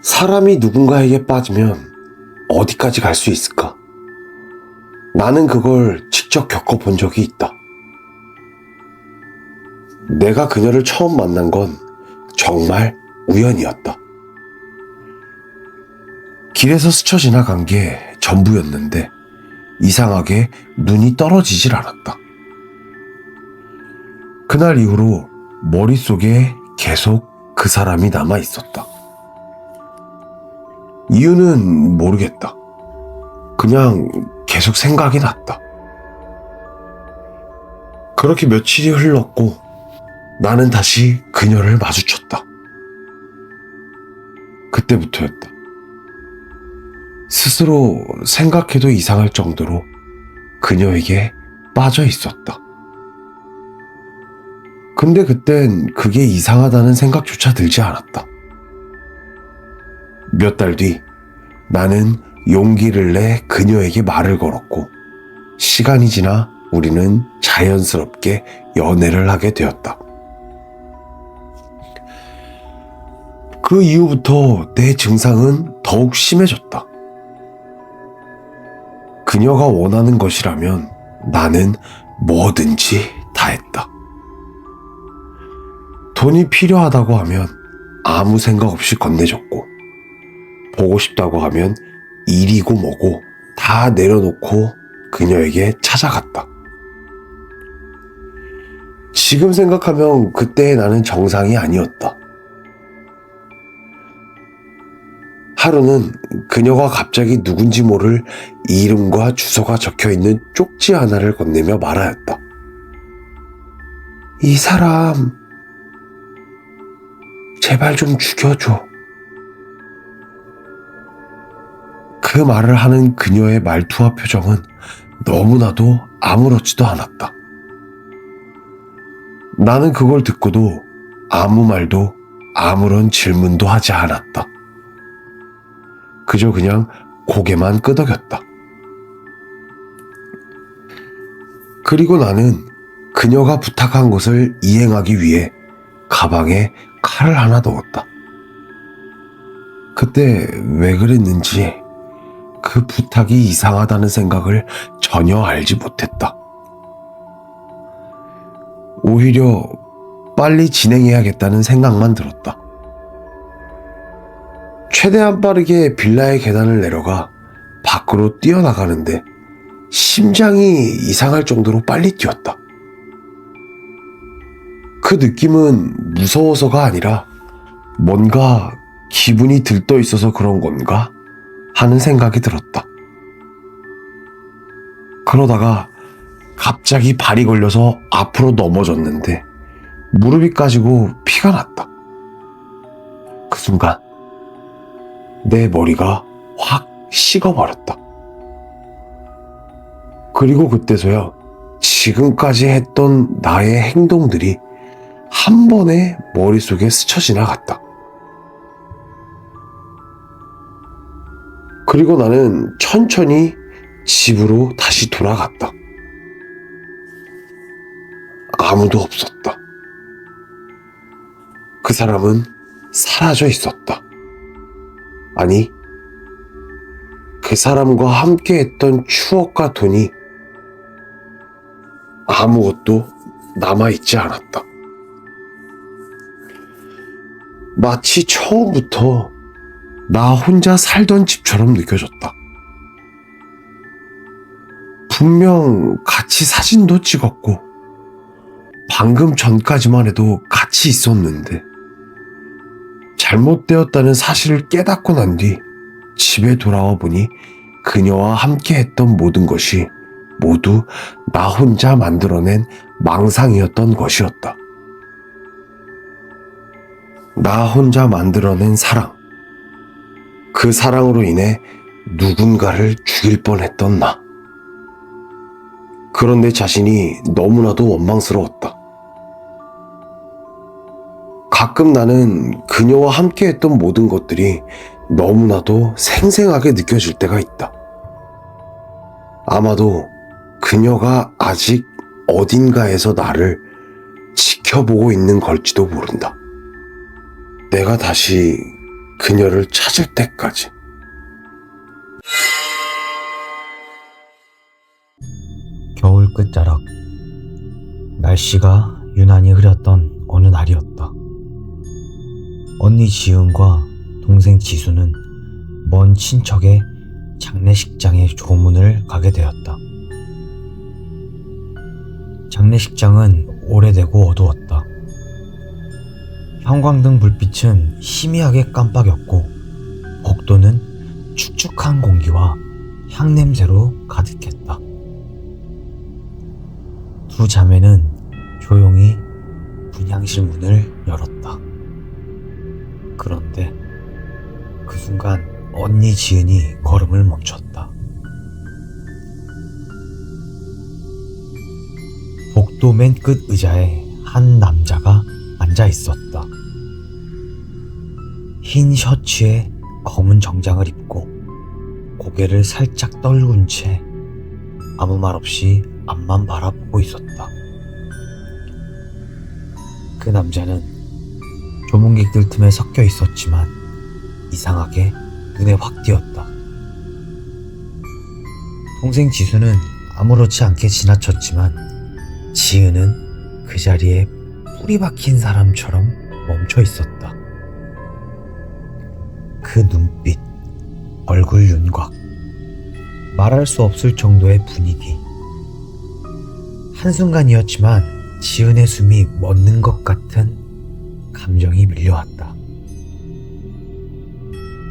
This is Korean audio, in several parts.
사람이 누군가에게 빠지면 어디까지 갈 수 있을까? 나는 그걸 직접 겪어본 적이 있다. 내가 그녀를 처음 만난 건 정말 우연이었다. 길에서 스쳐 지나간 게 전부였는데 이상하게 눈이 떨어지질 않았다. 그날 이후로 머릿속에 계속 그 사람이 남아 있었다. 이유는 모르겠다. 그냥 계속 생각이 났다. 그렇게 며칠이 흘렀고 나는 다시 그녀를 마주쳤다. 그때부터였다. 스스로 생각해도 이상할 정도로 그녀에게 빠져 있었다. 근데 그땐 그게 이상하다는 생각조차 들지 않았다. 몇 달 뒤 나는 용기를 내 그녀에게 말을 걸었고 시간이 지나 우리는 자연스럽게 연애를 하게 되었다. 그 이후부터 내 증상은 더욱 심해졌다. 그녀가 원하는 것이라면 나는 뭐든지 다 했다. 돈이 필요하다고 하면 아무 생각 없이 건네줬고 보고 싶다고 하면 일이고 뭐고 다 내려놓고 그녀에게 찾아갔다. 지금 생각하면 그때의 나는 정상이 아니었다. 하루는 그녀가 갑자기 누군지 모를 이름과 주소가 적혀있는 쪽지 하나를 건네며 말하였다. 이 사람 제발 좀 죽여줘. 그 말을 하는 그녀의 말투와 표정은 너무나도 아무렇지도 않았다. 나는 그걸 듣고도 아무 말도 아무런 질문도 하지 않았다. 그저 그냥 고개만 끄덕였다. 그리고 나는 그녀가 부탁한 것을 이행하기 위해 가방에 칼을 하나 넣었다. 그때 왜 그랬는지 그 부탁이 이상하다는 생각을 전혀 알지 못했다. 오히려 빨리 진행해야겠다는 생각만 들었다. 최대한 빠르게 빌라의 계단을 내려가 밖으로 뛰어나가는데 심장이 이상할 정도로 빨리 뛰었다. 그 느낌은 무서워서가 아니라 뭔가 기분이 들떠 있어서 그런 건가 하는 생각이 들었다. 그러다가 갑자기 발이 걸려서 앞으로 넘어졌는데 무릎이 까지고 피가 났다. 그 순간 내 머리가 확 식어버렸다. 그리고 그때서야 지금까지 했던 나의 행동들이 한 번에 머릿속에 스쳐 지나갔다. 그리고 나는 천천히 집으로 다시 돌아갔다. 아무도 없었다. 그 사람은 사라져 있었다. 아니, 그 사람과 함께 했던 추억과 돈이 아무것도 남아있지 않았다. 마치 처음부터 나 혼자 살던 집처럼 느껴졌다. 분명 같이 사진도 찍었고 방금 전까지만 해도 같이 있었는데 잘못되었다는 사실을 깨닫고 난 뒤 집에 돌아와 보니 그녀와 함께 했던 모든 것이 모두 나 혼자 만들어낸 망상이었던 것이었다. 나 혼자 만들어낸 사랑. 그 사랑으로 인해 누군가를 죽일 뻔했던 나. 그런 내 자신이 너무나도 원망스러웠다. 가끔 나는 그녀와 함께 했던 모든 것들이 너무나도 생생하게 느껴질 때가 있다. 아마도 그녀가 아직 어딘가에서 나를 지켜보고 있는 걸지도 모른다. 내가 다시 그녀를 찾을 때까지. 겨울 끝자락. 날씨가 유난히 흐렸던 어느 날이었다. 언니 지은과 동생 지수는 먼 친척의 장례식장에 조문을 가게 되었다. 장례식장은 오래되고 어두웠다. 형광등 불빛은 희미하게 깜빡였고 복도는 축축한 공기와 향냄새로 가득했다. 두 자매는 조용히 분향실 문을 열었다. 그런데 그 순간 언니 지은이 걸음을 멈췄다. 복도 맨 끝 의자에 한 남자가 앉아 있었다. 흰 셔츠에 검은 정장을 입고 고개를 살짝 떨군 채 아무 말 없이 앞만 바라보고 있었다. 그 남자는 조문객들 틈에 섞여 있었지만 이상하게 눈에 확 띄었다. 동생 지수는 아무렇지 않게 지나쳤지만 지은은 그 자리에 뿌리 박힌 사람처럼 멈춰 있었다. 그 눈빛, 얼굴 윤곽, 말할 수 없을 정도의 분위기. 한순간이었지만 지은의 숨이 멎는 것 같은 감정이 밀려왔다.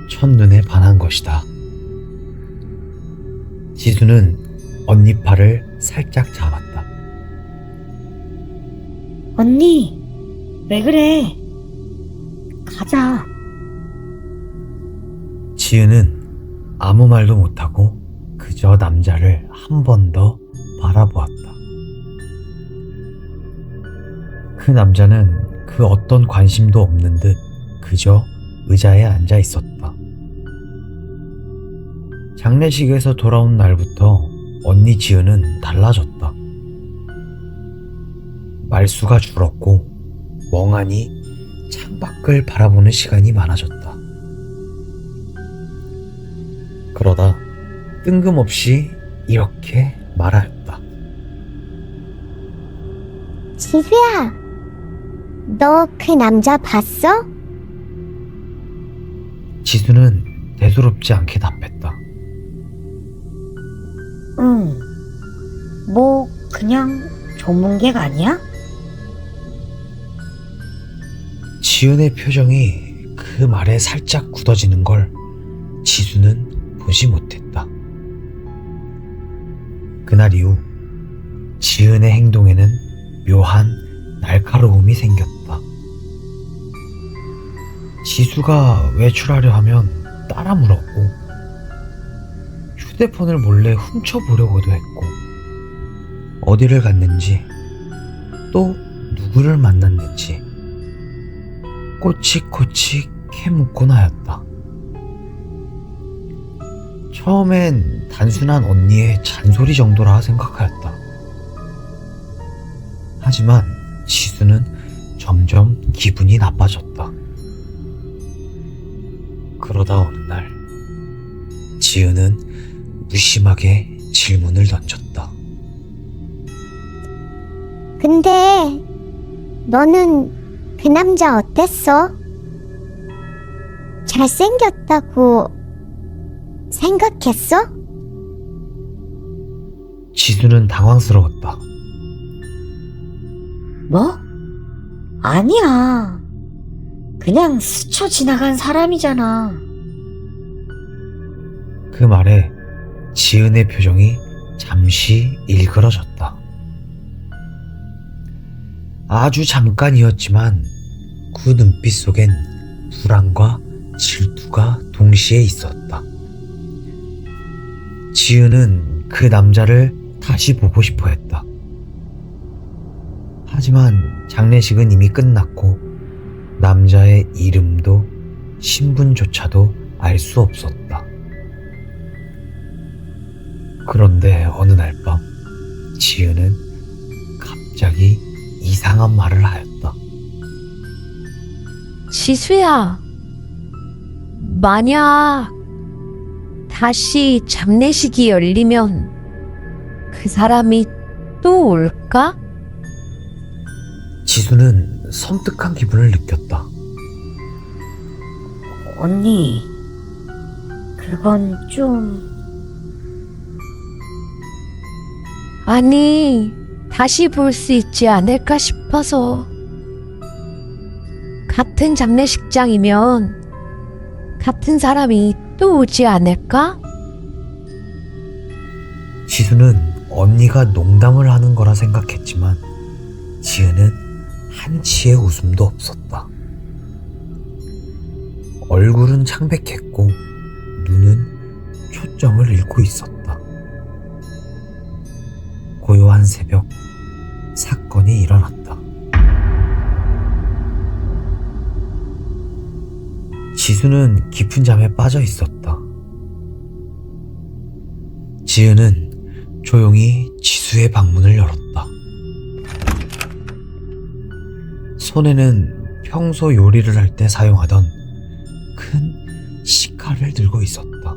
첫눈에 반한 것이다. 지수는 언니 팔을 살짝 잡았다. 언니, 왜 그래? 가자. 지은은 아무 말도 못하고 그저 남자를 한 번 더 바라보았다. 그 남자는 그 어떤 관심도 없는 듯 그저 의자에 앉아 있었다. 장례식에서 돌아온 날부터 언니 지은은 달라졌다. 말수가 줄었고 멍하니 창밖을 바라보는 시간이 많아졌다. 그러다 뜬금없이 이렇게 말하였다. 지수야, 너 그 남자 봤어? 지수는 대수롭지 않게 답했다. 응. 뭐 그냥 조문객 아니야? 지은의 표정이 그 말에 살짝 굳어지는 걸 지수는 보지 못했다. 그날 이후 지은의 행동에는 묘한 날카로움이 생겼다. 지수가 외출하려 하면 따라 물었고 휴대폰을 몰래 훔쳐보려고도 했고 어디를 갔는지 또 누구를 만났는지 꼬치꼬치 캐묻곤 하였다. 처음엔 단순한 언니의 잔소리 정도라 생각하였다. 하지만 지수는 점점 기분이 나빠졌다. 그러다 어느 날 지은은 무심하게 질문을 던졌다. 근데 너는 그 남자 어땠어? 잘생겼다고 생각했어? 지수는 당황스러웠다. 뭐? 아니야. 그냥 스쳐 지나간 사람이잖아. 그 말에 지은의 표정이 잠시 일그러졌다. 아주 잠깐이었지만 그 눈빛 속엔 불안과 질투가 동시에 있었다. 지은은 그 남자를 다시 보고 싶어 했다. 하지만 장례식은 이미 끝났고 남자의 이름도 신분조차도 알 수 없었다. 그런데 어느 날 밤 지은은 갑자기 이상한 말을 하였다. 지수야, 만약 다시 장례식이 열리면 그 사람이 또 올까? 지수는 섬뜩한 기분을 느꼈다. 언니, 그건 좀... 아니, 다시 볼 수 있지 않을까 싶어서. 같은 장례식장이면 같은 사람이 또 오지 않을까? 지수는 언니가 농담을 하는 거라 생각했지만 지은은 한치의 웃음도 없었다. 얼굴은 창백했고 눈은 초점을 잃고 있었다. 고요한 새벽, 사건이 일어났다. 지수는 깊은 잠에 빠져 있었다. 지은은 조용히 지수의 방문을 열었다. 손에는 평소 요리를 할 때 사용하던 큰 식칼을 들고 있었다.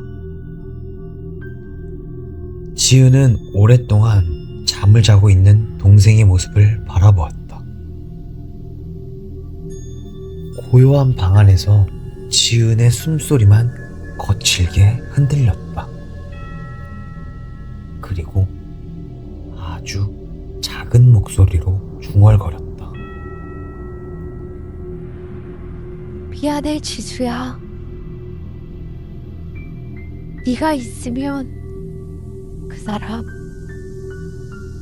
지은은 오랫동안 잠을 자고 있는 동생의 모습을 바라보았다. 고요한 방 안에서 지은의 숨소리만 거칠게 흔들렸다. 그리고 아주 작은 목소리로 중얼거렸다. 미안해, 지수야. 네가 있으면 그 사람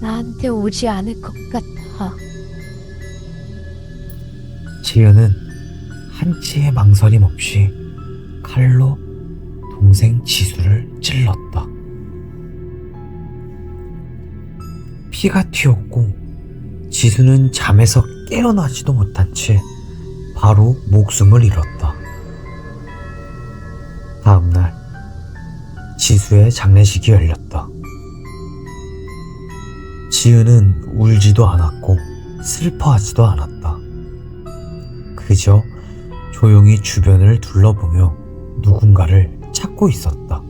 나한테 오지 않을 것 같아. 지은은 한치의 망설임 없이 칼로 동생 지수를 찔렀다. 피가 튀었고 지수는 잠에서 깨어나지도 못한 채 바로 목숨을 잃었다. 다음날 지수의 장례식이 열렸다. 지은은 울지도 않았고 슬퍼하지도 않았다. 그저 조용히 주변을 둘러보며 누군가를 찾고 있었다.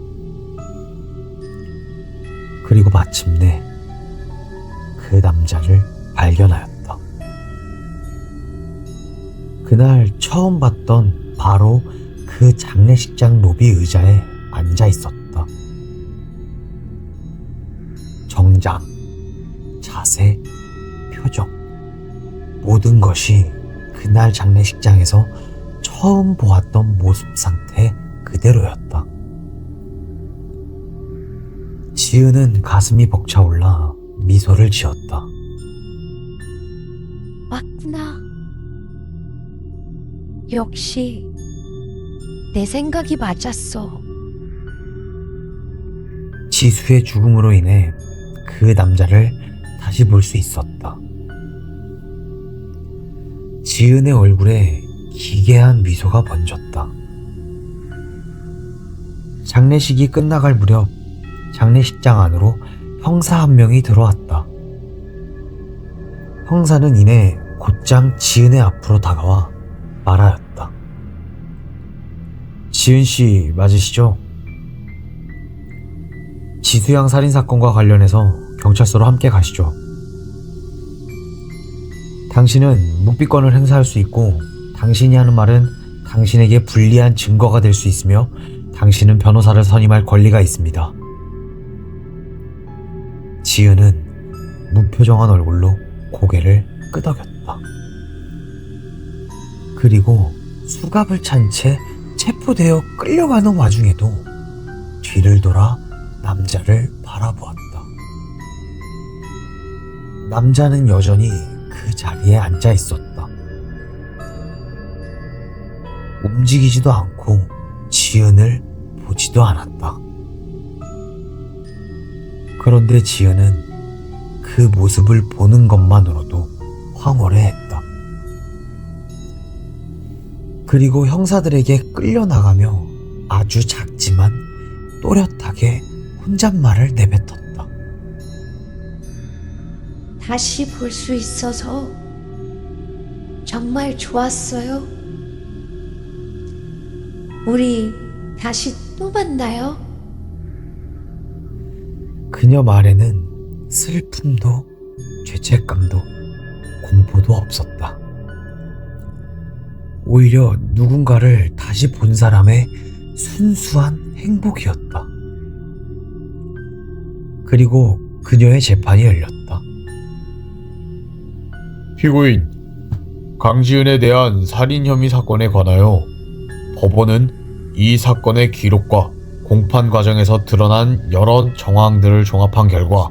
그리고 마침내 그 남자를 발견하였다. 그날 처음 봤던 바로 그 장례식장 로비 의자에 앉아 있었다. 정장, 자세, 표정, 모든 것이 그날 장례식장에서 처음 보았던 모습 상태 그대로였다. 지은은 가슴이 벅차올라 미소를 지었다. 맞구나. 역시 내 생각이 맞았어. 지수의 죽음으로 인해 그 남자를 다시 볼 수 있었다. 지은의 얼굴에 기괴한 미소가 번졌다. 장례식이 끝나갈 무렵 장례식장 안으로 형사 한 명이 들어왔다. 형사는 이내 곧장 지은의 앞으로 다가와 말하였다. 지은 씨 맞으시죠? 지수양 살인사건과 관련해서 경찰서로 함께 가시죠. 당신은 묵비권을 행사할 수 있고 당신이 하는 말은 당신에게 불리한 증거가 될 수 있으며 당신은 변호사를 선임할 권리가 있습니다. 지은은 무표정한 얼굴로 고개를 끄덕였다. 그리고 수갑을 찬 채 체포되어 끌려가는 와중에도 뒤를 돌아 남자를 바라보았다. 남자는 여전히 그 자리에 앉아 있었다. 움직이지도 않고 지은을 보지도 않았다. 그런데 지은은 그 모습을 보는 것만으로도 황홀해했다. 그리고 형사들에게 끌려나가며 아주 작지만 또렷하게 혼잣말을 내뱉었다. 다시 볼 수 있어서 정말 좋았어요. 우리 다시 또 만나요. 그녀 말에는 슬픔도 죄책감도 공포도 없었다. 오히려 누군가를 다시 본 사람의 순수한 행복이었다. 그리고 그녀의 재판이 열렸다. 피고인 강지은에 대한 살인 혐의 사건에 관하여 법원은 이 사건의 기록과 공판 과정에서 드러난 여러 정황들을 종합한 결과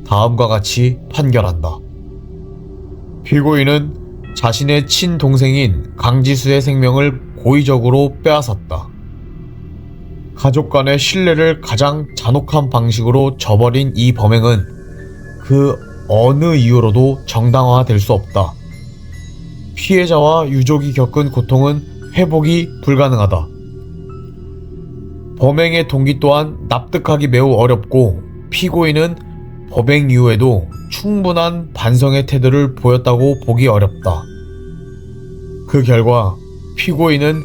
다음과 같이 판결한다. 피고인은 자신의 친동생인 강지수의 생명을 고의적으로 빼앗았다. 가족 간의 신뢰를 가장 잔혹한 방식으로 저버린 이 범행은 그 어느 이유로도 정당화될 수 없다. 피해자와 유족이 겪은 고통은 회복이 불가능하다. 범행의 동기 또한 납득하기 매우 어렵고 피고인은 법행 이후에도 충분한 반성의 태도를 보였다고 보기 어렵다. 그 결과 피고인은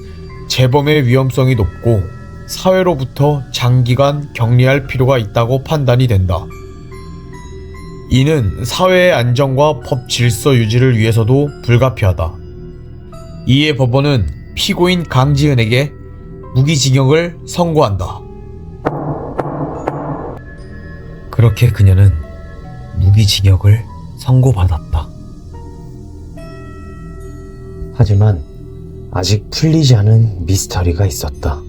재범의 위험성이 높고 사회로부터 장기간 격리할 필요가 있다고 판단이 된다. 이는 사회의 안정과 법 질서 유지를 위해서도 불가피하다. 이에 법원은 피고인 강지은에게 무기징역을 선고한다. 그렇게 그녀는 무기징역을 선고받았다. 하지만 아직 풀리지 않은 미스터리가 있었다.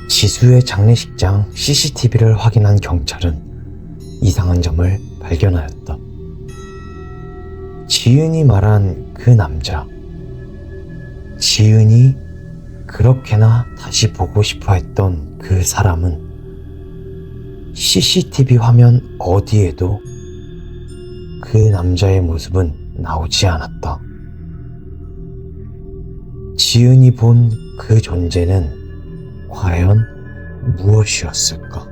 지수의 장례식장 CCTV를 확인한 경찰은 이상한 점을 발견하였다. 지은이 말한 그 남자, 지은이 그렇게나 다시 보고 싶어 했던 그 사람은 CCTV 화면 어디에도 그 남자의 모습은 나오지 않았다. 지은이 본 그 존재는 과연 무엇이었을까?